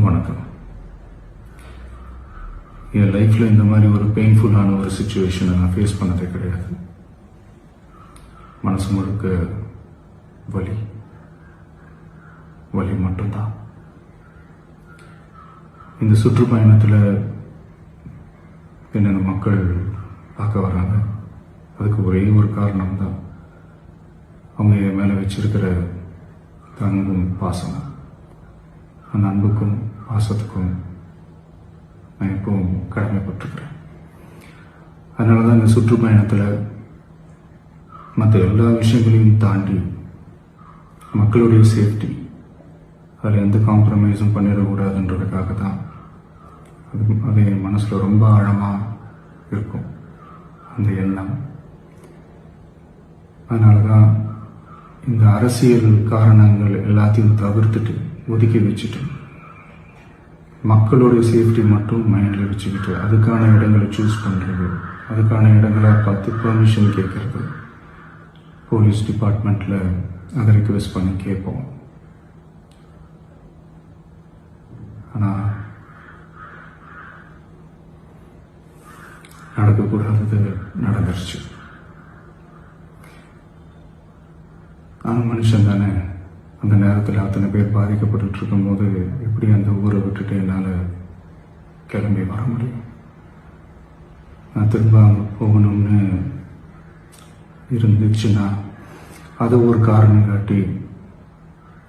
வணக்கம். என் லைஃப்பில் இந்த மாதிரி ஒரு பெயின்ஃபுல்லான ஒரு சுச்சுவேஷனை நான் ஃபேஸ் பண்ணதே கிடையாது. மனசு முழுக்க வலி வலி மட்டும்தான். இந்த சுற்றுப்பயணத்தில் என்னென்ன மக்கள் பார்க்க வராங்க, அதுக்கு ஒரே ஒரு காரணம் தான், அவங்க என் மேலே வச்சிருக்கிற அன்பும் பாசம். அந்த அன்புக்கும் பாசத்துக்கும் நான் எப்பவும் கடமைப்பட்டிருக்கிறேன். அதனால தான் இந்த சுற்றுப்பயணத்தில் மற்ற எல்லா விஷயங்களையும் தாண்டி மக்களுடைய சேஃப்டி, அதில் எந்த காம்ப்ரமைஸும் பண்ணிடக்கூடாதுன்றதுக்காக தான் அது என் மனசில் ரொம்ப ஆழமாக இருக்கும் அந்த எண்ணம். அதனால தான் இந்த அரசியல் காரணங்கள் எல்லாத்தையும் தவிர்த்துட்டு ஒதுக்கி வச்சுட்டு மக்களுடைய சேஃப்டி மட்டும் மைண்டில் வச்சுக்கிட்டு அதுக்கான இடங்களை சூஸ் பண்ணுறது, அதுக்கான இடங்களை பார்த்து பெர்மிஷன் கேட்கறது, போலீஸ் டிபார்ட்மெண்ட்டில் அதை ரிக்வெஸ்ட் பண்ணி கேட்போம். ஆனால் நடக்கக்கூடாதது நடந்துருச்சு. நான் மனுஷன் தானே. அந்த நேரத்தில் அத்தனை பேர் பாதிக்கப்பட்டு இருக்கும்போது எப்படி அந்த ஊரை விட்டுட்டு என்னால் கிளம்பி வர முடியும்? நான் திரும்ப அங்கே போகணும்னு இருந்துச்சுன்னா அதை ஒரு காரணம் காட்டி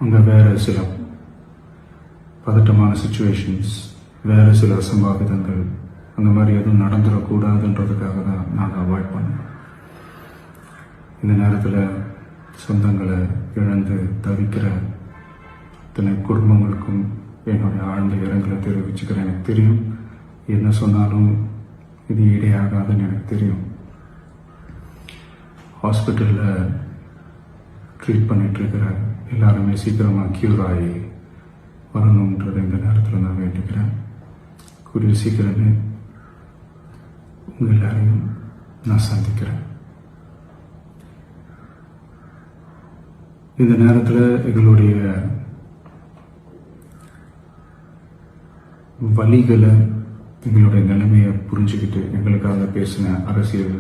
அங்கே வேறு சில பதட்டமான சுச்சுவேஷன்ஸ், வேறு சில அசம்பாவிதங்கள் அந்த மாதிரி எதுவும் நடந்துடக்கூடாதுன்றதுக்காக தான் நான் அவாய்ட் பண்ணேன். இந்த நேரத்தில் சொந்தங்களை இழந்து தவிக்கிற அத்தனை குடும்பங்களுக்கும் என்னுடைய ஆழ்ந்த இரங்கலை தெரிவிச்சுக்கிறேன். எனக்கு தெரியும், என்ன சொன்னாலும் இது ஈடையாகாதுன்னு எனக்கு தெரியும். ஹாஸ்பிட்டலில் ட்ரீட் பண்ணிகிட்ருக்கிற எல்லாருமே சீக்கிரமாக க்யூர் ஆகி வரணுன்றதை இந்த நேரத்தில் நான் வேண்டிக்கிறேன். கூடிய சீக்கிரமே உங்கள் எல்லாரையும் நான் சந்திக்கிறேன். இந்த நேரத்தில் எங்களுடைய வலிகளை, எங்களுடைய நிலைமையை புரிஞ்சுக்கிட்டு எங்களுக்காக பேசின அரசியல்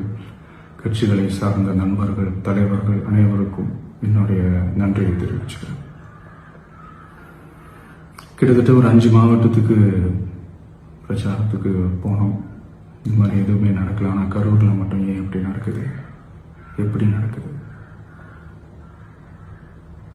கட்சிகளை சார்ந்த நண்பர்கள், தலைவர்கள் அனைவருக்கும் என்னுடைய நன்றியை தெரிவிச்சுக்கிறேன். கிட்டத்தட்ட ஒரு 5 மாவட்டத்துக்கு பிரச்சாரத்துக்கு போனோம். இந்த மாதிரி எதுவுமே நடக்கல. ஆனால் கரூரில் மட்டும் ஏன் எப்படி நடக்குது?